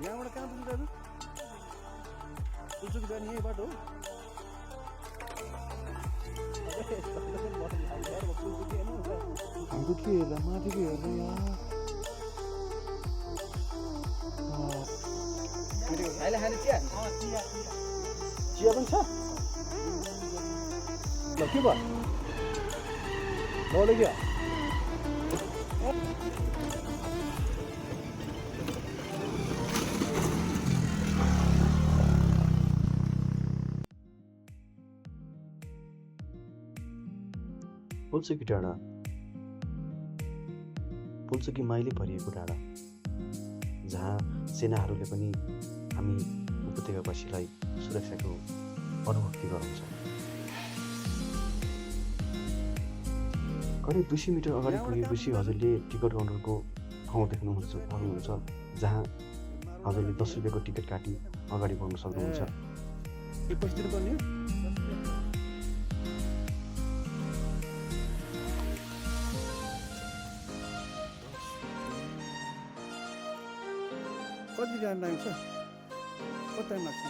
यहाँबाट कहाँ पुग्छ दाजु? पुल्चोक जाने यही बाटो हो? हाम्रो के हेर्दा माथिको हेर्दा यहाँ चिया पनि छ ल के भयो लड्यो क्या पुल्चोकी डाँडा पुल्चोकी माइली भरिएको डाँडा जहाँ सेनाहरूले पनि हामी उपत्यकावासीलाई सुरक्षाको अनुभूति गराउँछ। करिब 200 मिटर अगाडि पुगेपछि हजुरले टिकट काउन्टरको ठाउँ देख्नुहुन्छ जहाँ हजुरले 10 रुपियाँको टिकट काटी अगाडि बढ्न सक्नुहुन्छ। कति टाइम लाग्छ? कति टाइम लाग्छ?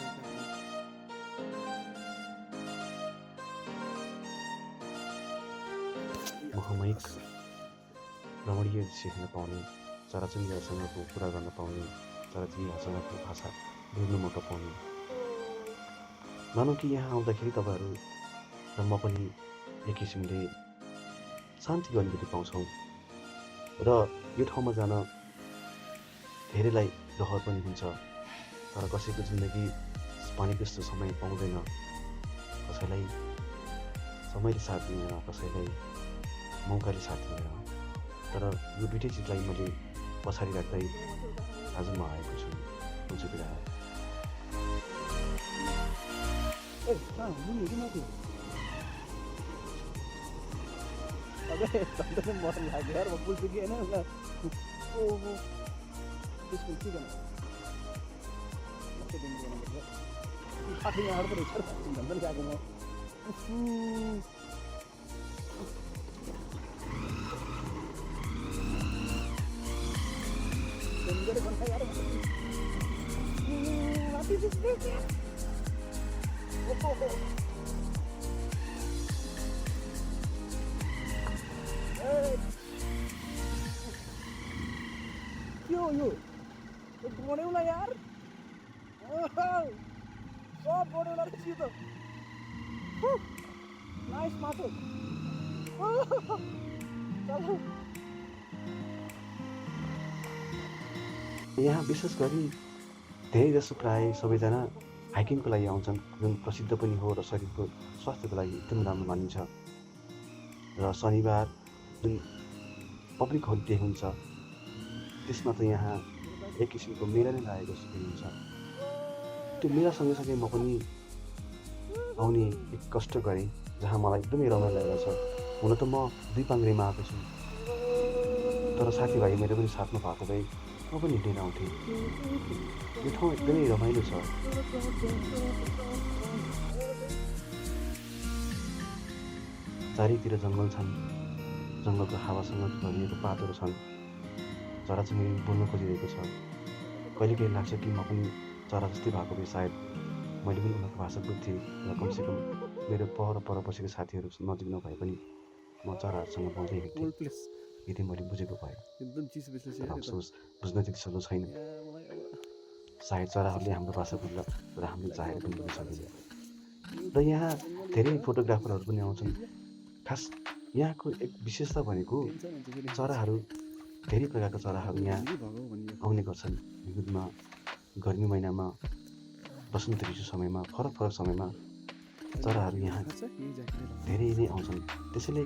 मोहमाइक रमणीय दृश्य हेर्न पाउने, चराचुरुङ्गीहरूसँगको कुरा गर्न पाउने, चराचुरुङ्गीहरूसँगको भाषा बुझ्न मौका पाउने। मानौँ कि यहाँ आउँदाखेरि तपाईँहरू र म पनि एक किसिमले शान्तिको अनुभूति पाउँछौँ र यो ठाउँमा जान धेरैलाई रहर पनि हुन्छ। तर कसैको जिन्दगी भनेको जस्तो समय पाउँदैन, कसैलाई समयले साथ दिँदैन, कसैलाई मौकाले साथ दिँदैन। तर यो दुइटै चिजलाई मैले पछाडि राख्दै आज म आएको छु पुल्चोकी डाँडा। यो बढ्यौँला यार सब बढ्यौँला रहेछ त नाइस माटो यहाँ विशेष गरी धेरै जसो प्राय सबैजना हाइकिङको लागि आउँछन्, जुन प्रसिद्ध पनि हो र शरीरको स्वास्थ्यको लागि एकदम राम्रो मानिन्छ। र शनिबार जुन पब्लिक होलिडे हुन्छ त्यसमा त यहाँ एक किसिमको मेला नै लागेको जस्तो हुन्छ। त्यो मेला सँगसँगै म पनि आउने एक कष्ट गरेँ जहाँ मलाई एकदमै रमाइलो लागेको छ। हुन त म 2 पाङ्ग्रेमा आएको छु, तर साथीभाइ मेरो पनि साथमा भएको भए म पनि हिँडेर आउँथेँ। यो ठाउँ एकदमै रमाइलो छ। चारैतिर जङ्गल छन्, जङ्गलको हावासँग भरिएको पातहरू छन्, चराचुरुङ्गी बोल्न खोजिरहेको छ। कहिलेकाहीँ लाग्छ कि म पनि चरा जस्तै भएको भए सायद मैले पनि उनीहरूको भाषा बुझ्थेँ र कमसेकम मेरो पर बसेको साथीहरू नजिक नभए पनि म चराहरूसँग बोल्दै हिँड्थेँ। यदि मैले बुझेको भए। तर अफसोस बुझ्न त्यति छैन। सायद चराहरूले हाम्रो भाषा बुझ्छ र हामीले चाहेर पनि बुझ्न सकिन्छ। र यहाँ धेरै फोटोग्राफरहरू पनि आउँछन्। खास यहाँको एक विशेषता भनेको चराहरू, धेरै प्रकारका चराहरू यहाँ आउने गर्छन्। हिउँदमा, गर्मी महिनामा, वसन्त ऋतु समयमा, फरक समयमा चराहरू यहाँ धेरै नै आउँछन्। त्यसैले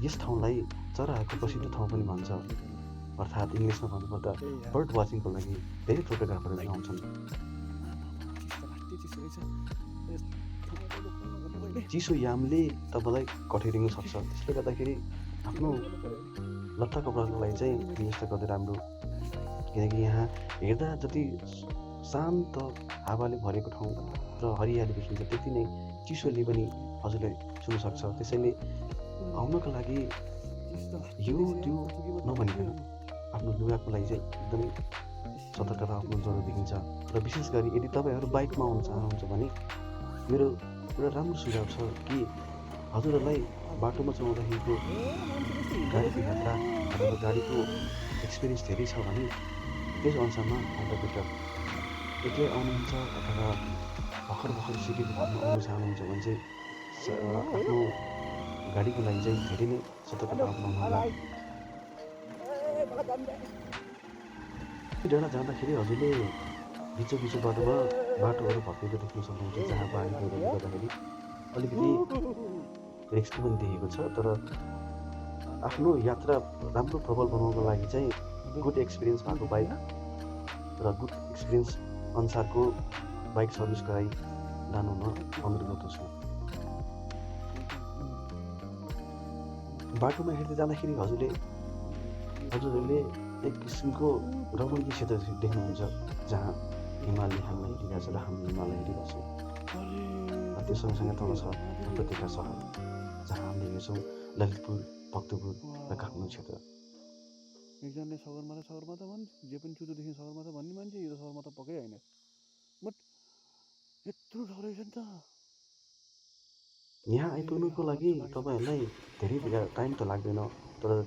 यस ठाउँलाई चराहरूको प्रसिद्ध ठाउँ पनि भन्छ। अर्थात् इङ्ग्लिसमा भन्नुपर्दा बर्ड वाचिङको लागि धेरै फोटोग्राफरहरू आउँछन्। चिसो यामले तपाईँलाई कठिरिनु सक्छ, त्यसले गर्दाखेरि आफ्नो लत्ता कपडाको लागि चाहिँ व्यवस्था गर्दै राम्रो। किनकि यहाँ हेर्दा जति शान्त हावाले भरेको ठाउँ र हरियाली देखिन्छ त्यति नै चिसोले पनि हजुरले छुन सक्छ। त्यसैले आउनको लागि यो त्यो नभनिकन आफ्नो लुगाको लागि चाहिँ एकदमै सतर्कता अप्नाउनु जरुरी देखिन्छ। र विशेष गरी यदि तपाईँहरू बाइकमा आउन चाहनुहुन्छ भने मेरो एउटा राम्रो सुझाव छ कि हजुरहरूलाई बाटोमा चलाउँदाखेरिको गाडीको यात्रा अथवा गाडीको एक्सपिरियन्स धेरै छ भने त्यस अनुसारमा आउँदा बेटर। एक्लै आउनुहुन्छ अथवा भर्खर सिकेको घरमा आउनु चाहनुहुन्छ भने चाहिँ आफ्नो गाडीको लागि चाहिँ धेरै नै सतर्कता अप्नाउनु होला। डाँडा जाँदाखेरि हजुरले बिचो बाटोमा बाटोहरू भत्किएको देख्न सक्नुहुन्छ, जहाँ बाढी गइरहले गर्दाखेरि अलिकति रिस्क पनि देखेको छ। तर आफ्नो यात्रा राम्रो प्रबल बनाउनको लागि चाहिँ गुड एक्सपिरियन्स भएको बाइक र गुड एक्सपिरियन्स अनुसारको बाइक सर्भिस गराइ लानु म अनुरोध गर्दछु। बाटोमा हिँड्दै जाँदाखेरि हजुरहरूले एक किसिमको रमणीय क्षेत्र देख्नुहुन्छ, जहाँ हिमालले हामीलाई हेरिरहेको छ र हामी हिमालय हेरिरहेको छौँ। त्यो सँगसँगै तल छ उपत्यका सहर, जहाँ हामीले हेर्छौँ ललितपुर, भक्तपुर र काठमाडौँ क्षेत्र। एकजनाले सगरमाथा भन्छ, जे पनि चुचोदेखि सगरमाथा भन्ने मान्छे, यो त सगरमाथा पक्कै होइन। बट यत्रो ठाउँ रहेछ नि त। यहाँ आइपुग्नुको लागि तपाईँहरूलाई धेरै टाइम त लाग्दैन, तर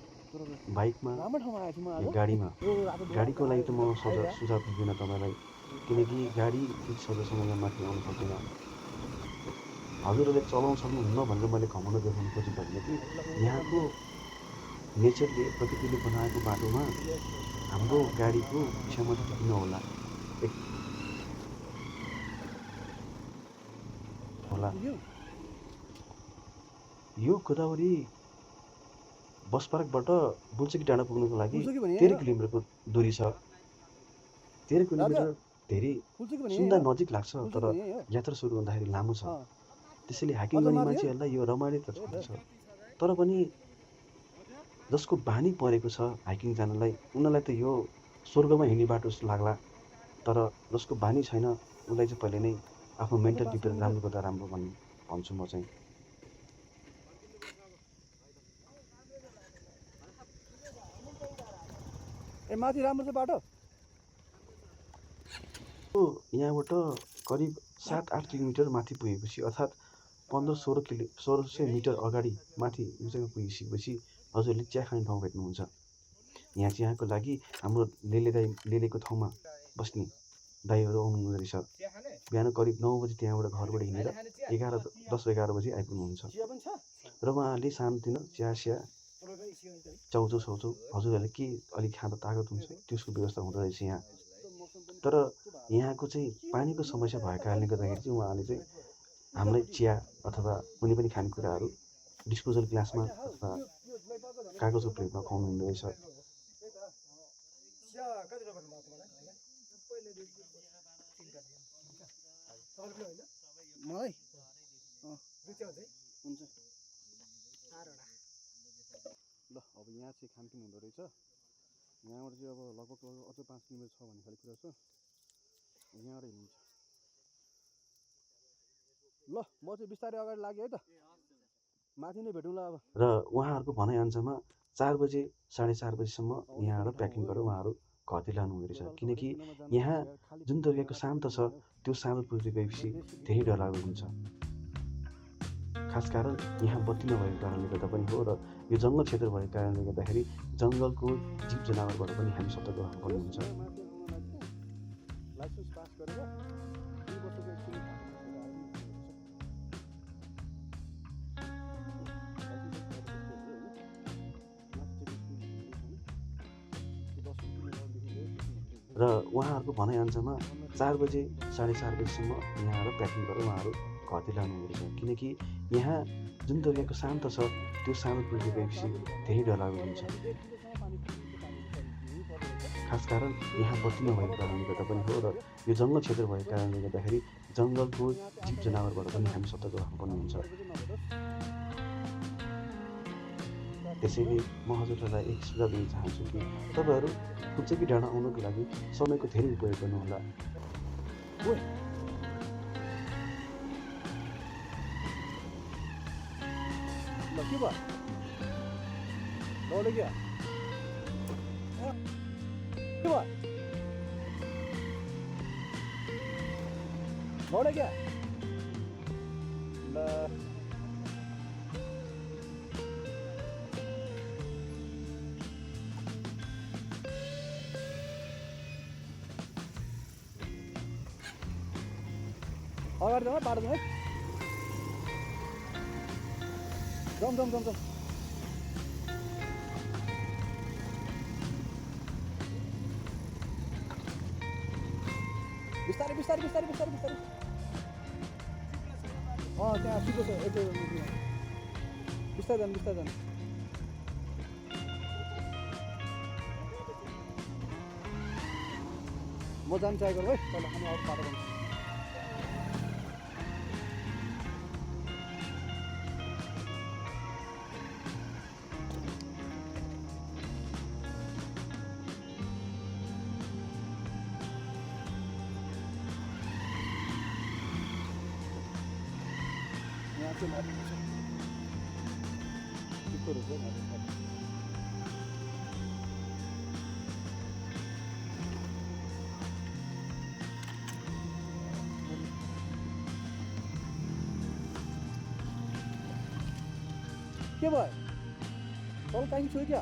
बाइकमा या गाडीको लागि त म सुझाव दिँदिनँ तपाईँलाई, किनकि गाडी त्यति सजिलोसँग यहाँ माथि आउनु सक्दैन। हजुरहरूले चलाउन सक्नुहुन्न भनेर मैले घमण्ड देखाउनु खोजेको होइन कि यहाँको नेचरले, प्रकृतिले बनाएको बाटोमा हाम्रो गाडीको क्षमता किन होला यो गोदावरी बस पार्कबाट बुल्चकी डाँडा पुग्नुको लागि 13 किलोमिटरको दूरी छ। 13 किलोमिटर धेरै सुन्दा नजिक लाग्छ, तर यात्रा सुरु हुँदाखेरि लामो छ। त्यसैले हाइकिङ गर्ने मान्छेहरूलाई यो रमाइलो त छ, तर पनि जसको बानी परेको छ हाइकिङ जानलाई उनीहरूलाई त यो स्वर्गमा हिँड्ने बाटो जस्तो लाग्ला। तर जसको बानी छैन उसलाई चाहिँ पहिले नै आफ्नो मेन्टल प्रिपेयर राम्रो गर्दा राम्रो भन्छु म चाहिँ। माथि राम्रो छ बाटो। यहाँबाट करिब 7-8 किलोमिटर माथि पुगेपछि, अर्थात् 1500-1600 मिटर अगाडि माथि उचाइमा पुगिसकेपछि हजुरले चिया खाने ठाउँ भेट्नुहुन्छ। यहाँ चियाको लागि हाम्रो लेलेको ठाउँमा बस्ने दाइहरू आउनुहुँदो रहेछ। बिहान करिब 9 बजी त्यहाँबाट घरबाट हिँडेर 10-11 बजी आइपुग्नुहुन्छ र उहाँहरूले सानोतिनो चिया चाउचाउ हजुरहरूले के अलिक खाँदा तागत हुन्छ त्यसको व्यवस्था हुँदो रहेछ यहाँ। तर यहाँको चाहिँ पानीको समस्या भएको कारणले गर्दाखेरि चाहिँ उहाँहरूले चाहिँ हामीलाई चिया अथवा कुनै पनि खानेकुराहरू डिस्पोजल ग्लासमा अथवा कागजको प्लेटमा खुवाउनु हुँदो रहेछ। मलाई ल अब यहाँ चाहिँ खानपिन हुँदो रहेछ। यहाँबाट चाहिँ अब लगभग अझ 5 किलोमिटर छ भन्ने खाले कुरा छ। यहाँबाट हिँड्छ। ल म चाहिँ बिस्तारै अगाडि लाग्यो है त, माथि नै भेटौँला अब। र उहाँहरूको भनाइअनुसारमा 4 बजे 4:30 बजीसम्म यहाँबाट प्याकिङ गरेर उहाँहरू घरतिर लानु हुँदो रहेछ, किनकि यहाँ जुन तरिकाको शान्त छ त्यो शान्त पुग्दै गएपछि धेरै डरलाग्दो हुन्छ। खास कारण यहाँ बत्ती नभएको कारणले गर्दा पनि हो, र यो जङ्गल क्षेत्र भएको कारणले गर्दाखेरि जङ्गलको जीव जनावरबाट पनि हामी सतर्क हुनुपर्ने हुन्छ। लाइसेन्स पास गरेर 2 वर्षको एक्सपिरियन्स र उहाँहरूको भनाइअनुसारमा 4 बजे 4:30 बजीसम्म यहाँबाट प्याकिङ गरेर उहाँहरू घरतिर लानु हुँदो रहेछ, किनकि यहाँ जुन तरिकाको शान्त छ त्यो शान्त पुग्दै गएपछि धेरै डरलाग्दो हुन्छ। खास कारण यहाँ बत्ती नभएको कारणले गर्दा पनि हो, र यो जङ्गल क्षेत्र भएको कारणले गर्दाखेरि जङ्गलको जीव जनावरबाट पनि हामी सतर्क हुनुपर्ने हुन्छ। त्यसैले म हजुरहरूलाई एक सुझाव दिन चाहन्छु कि तपाईँहरू बुल्चकी डाँडा आउनको लागि समयको धेरै उपयोग गर्नुहोला। ल के भयो दौडे क्या के भयो छोड क्या ल अगाडि जाउँ है बाटो जाउँ है जाउँ जाउँ जाउँ जाउँ बिस्तारै बिस्तारै बिस्तारै बिस्तारै बिस्तारै त्यहाँ ठिकै छ एक बिस्तारै जानु बिस्तारै जानु म जानु ट्राई गरौँ है पहिला हामी अरू बाटो जान्छ यहाँ चाहिँ माथि छ टिप्परहरू चाहिँ माथि छ के भयो तल काहीँ छु क्या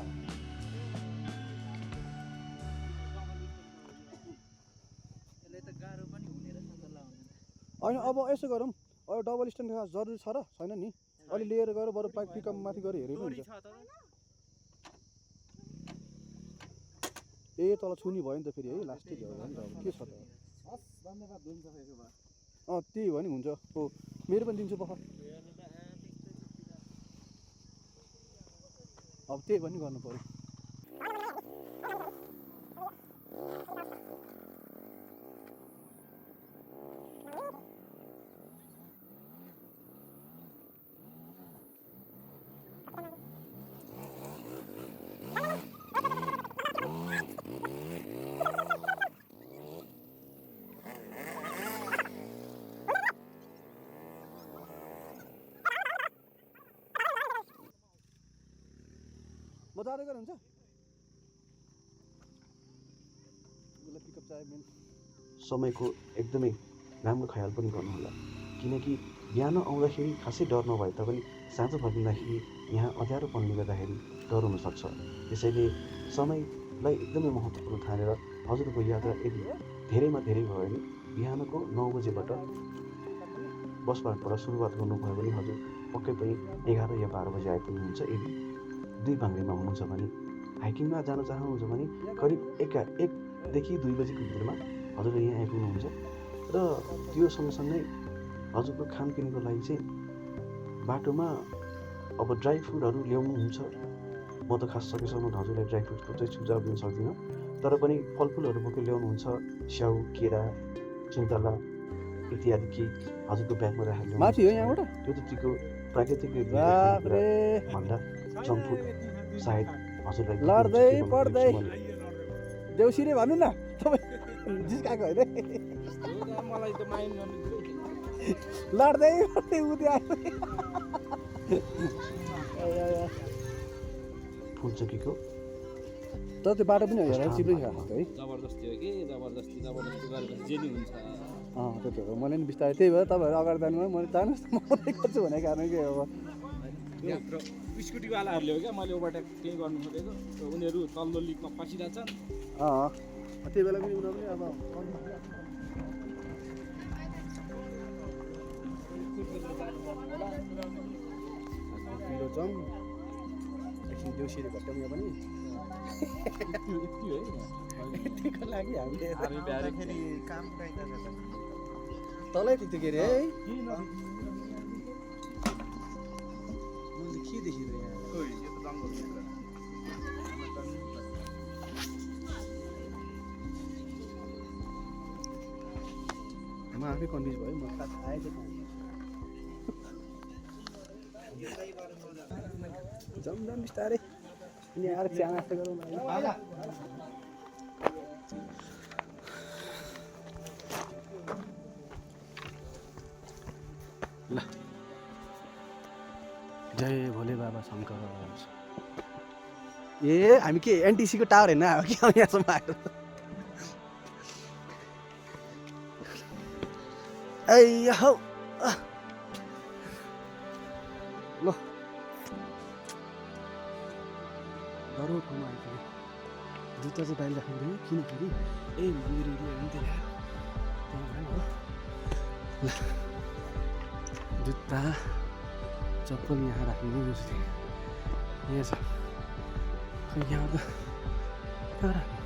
होइन अब यसो गरौँ अब डबल स्ट्यान्ड जरुरी छ र छैन नि अलि लिएर गएर बरु पाइप पिकअप माथि गएर हेरेको हुन्छ ए तल छुनी भयो नि त फेरि है लास्टै भयो नि त अब के छ त त्यही भयो नि हुन्छ हो मेरो पनि दिन्छु पख अब त्यही पनि गर्नु पर्यो म जाँदै गरेँ हुन्छ उसलाई पिकअप चाहियो मेन समयको एकदमै राम्रो ख्याल पनि गर्नुहोला किनकि बिहान आउँदाखेरि खासै डर नभए तापनि साँझ फर्किँदाखेरि यहाँ अँध्यारोपनले गर्दाखेरि डर हुनसक्छ त्यसैले समयलाई एकदमै महत्त्वपूर्ण ठानेर हजुरको यात्रा यदि धेरैमा धेरै भयो भने बिहानको 9 बजेबाट बसबाट सुरुवात गर्नुभयो भने हजुर पक्कै पनि 11 या 12 बजे आइपुग्नुहुन्छ यदि 2 भाङ्रेमा हुनुहुन्छ भने हाइकिङमा जान चाहनुहुन्छ भने करिब 1 देखि 2 बजेको भित्रमा हजुरले यहाँ आइपुग्नुहुन्छ र त्यो सँगसँगै हजुरको खानपिनको लागि चाहिँ बाटोमा अब ड्राई फ्रुटहरू ल्याउनुहुन्छ म त खास सकेसम्म हजुरलाई ड्राई फ्रुटको चाहिँ सुझाव दिन सक्दिनँ तर पनि फलफुलहरू बोकेर ल्याउनुहुन्छ स्याउ केरा सुन्तला इत्यादि केही हजुरको ब्यागमा राखेर माथि हो यहाँबाट त्यो त तिको प्राकृतिक भन्दा जङ्क सायद हजुरलाई लड्दै पढ्दै देउसिरे भन्नु न तपाईँ जिस्काएको होइन मलाई त माइन्ड गर्नु लड्दै पढ्दै उति फुलचोकीको तर त्यो बाटो पनि हेरेर चिप्लै छ है जबरजस्ती हो कि जबरजस्ती गरेर जेनी हुन्छ त्यो हो मैले नि बिस्तारै त्यही भएर तपाईँहरू अगाडि जानुभयो मैले जानुहोस् न म पनि गर्छु भनेको कारण के अब स्कुटीवालाहरूले हो क्या मैले ओभरटेक केही गर्नु खोजेको उनीहरू तल्लो लिकमा फसिरहेछन् त्यही बेला पनि उनीहरू पनि अब जाउँ एकछिन देउसिरे घट्टाउँ पनि यतिको लागि हामीले तलै त्यो के अरे है मैले के देखिँदैन म आफै कन्फ्युज भयो म थाहा आएछ जाउँ जाउँ बिस्तारै अनि आएर चिया नास्ता गरौँ ल जय भोले बाबा शङ्कर ए हामी के एनटिसीको टावर हेर्न आयो कि यहाँसम्म आएर ऐया हौ ल गरौँ ठाउँमा आइपुग्यो जुत्ता चाहिँ बाहिर राख्नु किनखेरि मेरो एरिया हो नि त यहाँ त्यही भएर हो ल जुत्ता चप्पल यहाँ राख्नु यहाँ छ खै यहाँ त कहाँ राख्नु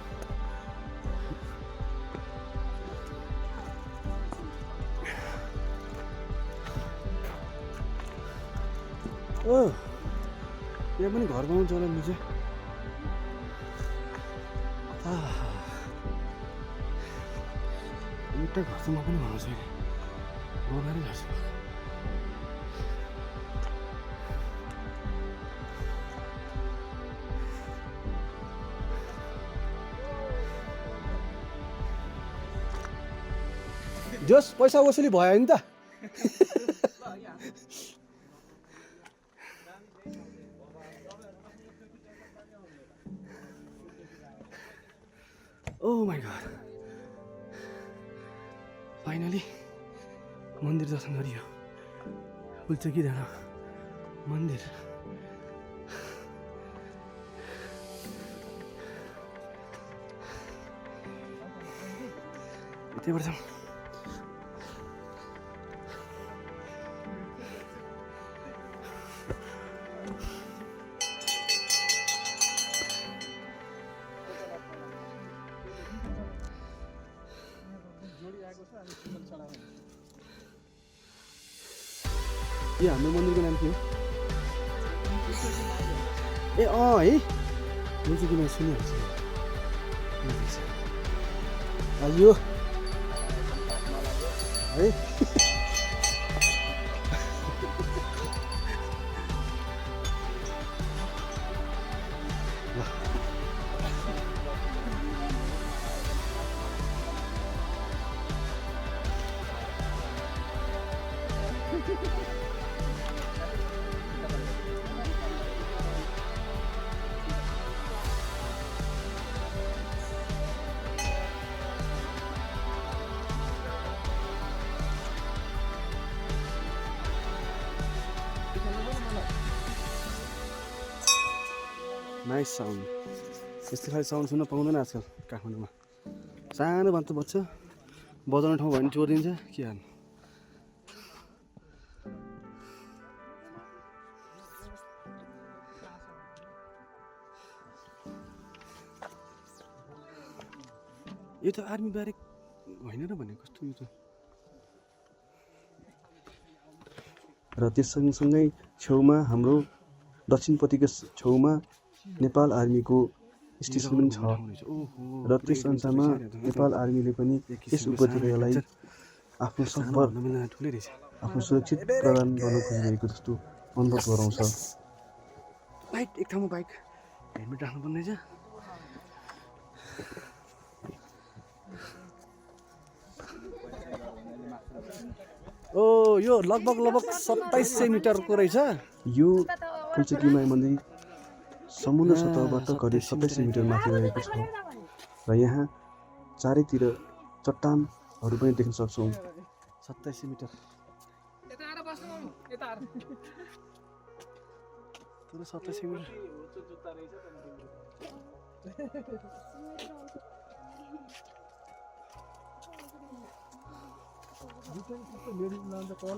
ओ यहाँ पनि घर पाउँछ होला म चाहिँ एउटा घर चाहिँ म पनि भन्नु छैन बनाएरै गर्छु जोस् पैसा वसुली भयो नि त Oh my god. Finally मन्दिर दर्शन गरियो पुल्चोकी डाँडा मन्दिर त्यहीबाट जाउँ यो हाम्रो मन्दिरको नाम के हो ए है पुल्चोकीमा सुनिहाल्छु यो है नाइस साउन्ड यस्तो खाले साउन्ड सुन्न पाउँदैन आजकल काठमाडौँमा सानो बात बज्छ बजाउने ठाउँ भयो भने चोरिदिन्छ के हाल्नु यो त आर्मी ब्यारेक होइन र भने कस्तो यो त र त्यस सँगसँगै छेउमा हाम्रो दक्षिणपट्टिको छेउमा नेपाल आर्मीको स्टेसन पनि छ र त्यस अनुसारमा नेपाल आर्मीले पनि यस उपत्यकालाई आफ्नो सफर आफ्नो सुरक्षित प्रदान गर्न खोजिरहेको जस्तो अनुभव गराउँछ बाइक एक ठाउँमा बाइक हेलमेट राख्नु पर्ने रहेछ ओ यो लगभग 2700 मिटरको रहेछ यो पुल्चोकीमा मन्दिर समुद्र सतहबाट करिब 2700 मिटर माथि रहेको छ र यहाँ चारैतिर चट्टानहरू पनि देख्न सक्छौँ 2700 मिटर पुरो 2700 मिटर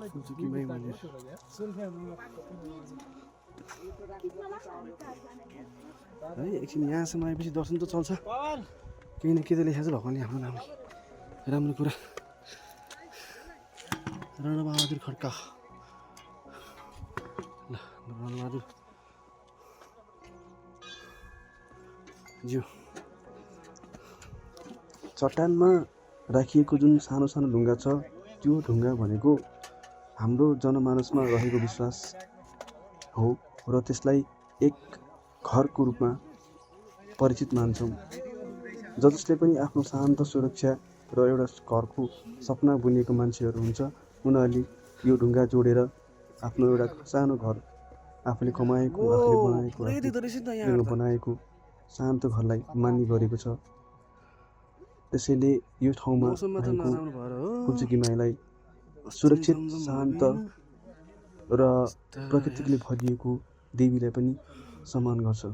पुल्चोकीमै मन्दिर है एकछिन यहाँसम्म आएपछि दर्शन त चल्छ केही न केही त लेखेको छ भगवान्ले हाम्रो नाम राम्रो कुरा रणबहादुर खड्का ल रणबहादुर ज्यू चट्टानमा राखिएको जुन सानो सानो ढुङ्गा छ त्यो ढुङ्गा भनेको हाम्रो जनमानसमा रहेको विश्वास हो र त्यसलाई एक घरको रूपमा परिचित मान्छौँ जसले पनि आफ्नो शान्त सुरक्षा र एउटा घरको सपना बुनेको मान्छेहरू हुन्छ उनीहरूले यो ढुङ्गा जोडेर आफ्नो एउटा सानो घर आफूले कमाएको आफूले बनाएको शान्त घरलाई मान्ने गरेको छ त्यसैले यो ठाउँमा पुल्चोकी माईलाई सुरक्षित, शान्त र प्रकृतिले भरिएको देवीलाई पनि सम्मान गर्छ।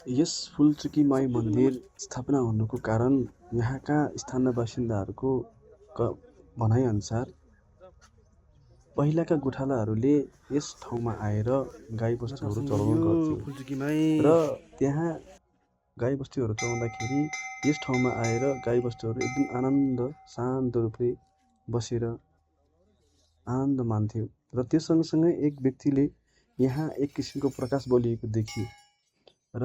यस फुलचुकी माई मन्दिर स्थापना हुनुको कारण यहाँका स्थानीय बासिन्दाहरूको भनाइअनुसार पहिलाका गोठालाहरूले यस ठाउँमा आएर गाईबस्तुहरू चराउने गर्थे र त्यहाँ गाईबस्तुहरू चराउँदाखेरि यस ठाउँमा आएर गाईबस्तुहरू एकदम आनन्द शान्त रूपले बसेर आनन्द मान्थ्यो र त्यो सँगसँगै एक व्यक्तिले यहाँ एक किसिमको प्रकाश बलिएको देखियो र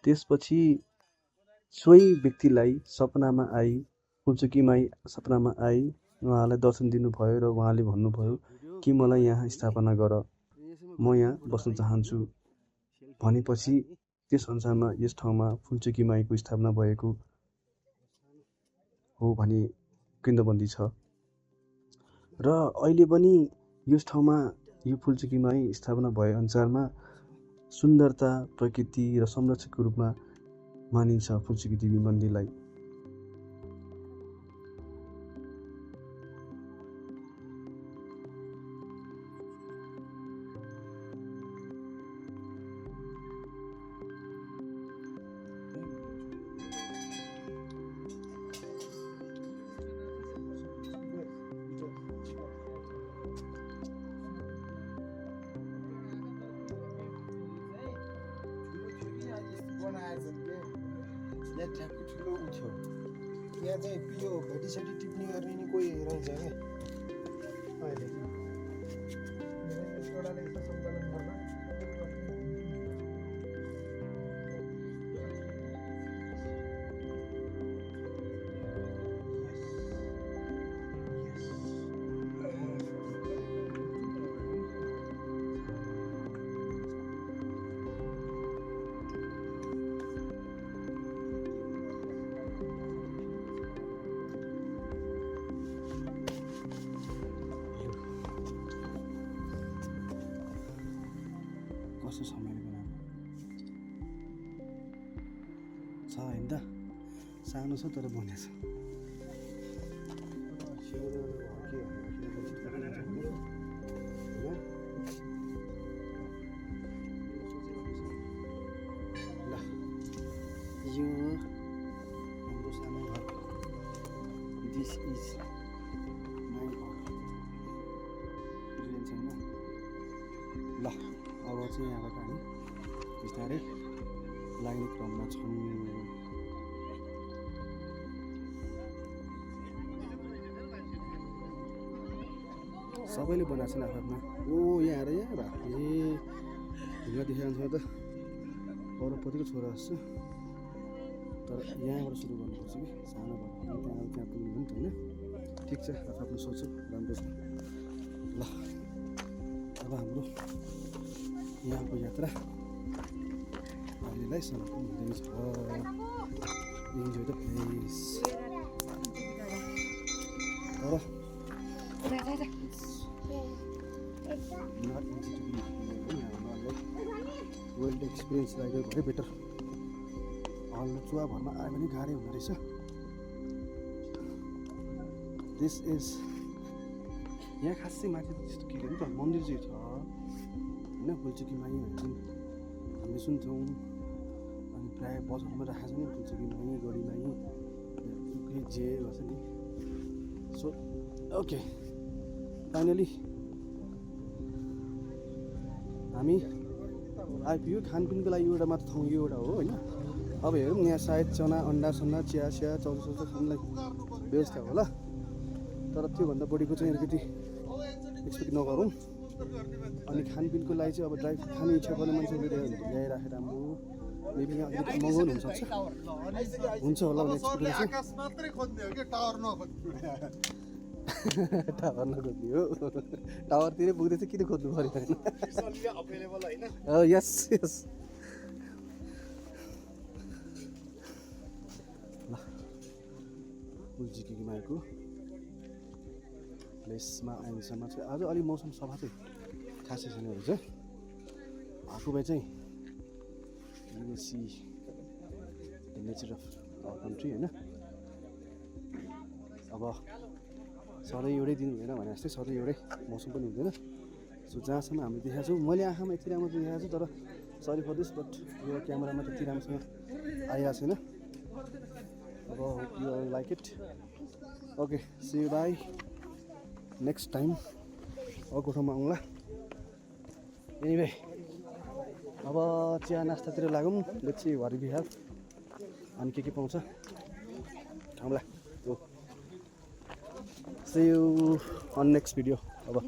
त्यसपछि सोही व्यक्तिलाई सपनामा आई फुलचुकी माई सपनामा आई उहाँलाई दर्शन दिनुभयो र उहाँले भन्नुभयो कि मलाई यहाँ स्थापना गर, म यहाँ बस्न चाहन्छु भनेपछि त्यस अनुसारमा यस ठाउँमा फुलचुकी माईको स्थापना भएको हो भन्ने किंवदन्ती छ। र अहिले पनि यस ठाउँमा यो फुलचुकी माई स्थापना भए अनुसारमा सुन्दरता, प्रकृति र संरक्षकको रूपमा मानिन्छ फुलचुकी देवी मन्दिरलाई। यहाँ ठ्याक्कै ठुलो उठ्यो। यहाँ चाहिँ पियो भेटीसेटी टिप्ने गर्ने नि कोही रहेछ क्या अहिले। छोराले यसो सञ्चालन गर्न कस्तो समयले बनाएको छ होइन त, सानो छ तर बनेछ। यो हाम्रो सानो घर, दिस इज माई घर छैन। ल अब चाहिँ यहाँबाट हामी बिस्तारै लाग्ने क्रममा छौँ। सबैले बनाएको छन् आफ्नो। ओ यहाँ आएर यहाँ भएको ढुङ्गा देखाएको छ त औरपतिको छोरा जस्तो, तर यहाँबाट सुरु गर्नुपर्छ कि सानोबाट त्यहाँ पुग्नु हो नि त होइन। ठिक छ, आफ्नो सोच राम्रो छ। ल अब हाम्रो यहाँको यात्रा अहिलेलाई समाप्त हुँदैछ। Enjoy the place. तर not easy to be world experience लाग्यो भने बेटर। हल्ला चुवा भरमा आयो भने गाह्रै हुँदो रहेछ। दिस इज यहाँ खासै माथि त्यस्तो के गर्नु त मन्दिर चाहिँ छ होइन, फुलचुकी माई भनेर चाहिँ हामीले सुन्छौँ। अनि प्रायः बजारमा राखेको छ नि फुलचुकी माई, गढी माई, जे भन्छ नि। सो ओके, फाइनली हामी आइपुग्यो। खानपिनको लागि एउटा मात्र ठाउँ यो एउटा हो होइन। अब हेरौँ यहाँ सायद चना, अन्डा सन्डा, चिया सिया, चौचो खानलाई व्यवस्था होला। तर त्योभन्दा बढीको चाहिँ अलिकति एक्सपेक्ट नगरौँ। अनि खानपिनको लागि चाहिँ अब ड्राई फ्रुट खाने इच्छा गर्ने मान्छेले ल्याइराखेर राम्रो। मेबी यहाँ अलिकति महँगो पनि हुनसक्छ, हुन्छ होला भन्ने एक्सपेक्टेसन। टावर नखोज्ने हो, टावरतिरै पुग्दैछ किन खोज्नु पऱ्यो होइन। यस यस पुल्जिकिमाको प्लेसमा आइन्सम्म चाहिँ आज अलि मौसम सफा चाहिँ खासै छैन रहेछ आएको भए चाहिँ you will see the nature of our country होइन अब सधैँ एउटै दिन हुँदैन भने जस्तै सधैँ एउटै मौसम पनि हुँदैन सो जहाँसम्म हामीले देखाएको छौँ मैले आँखामा यति राम्रो देखाएको छु तर सरी फर दिस बट यो क्यामेरामा त्यति राम्रोसँग आइरहेको छैन अब you like it okay see you bye next time अर्को ठाउँमा आउँला एनिवे अब चिया नास्तातिर लागौँ let's see what we have अनि के पाउँछ खाउँला See you on next video. Bye bye.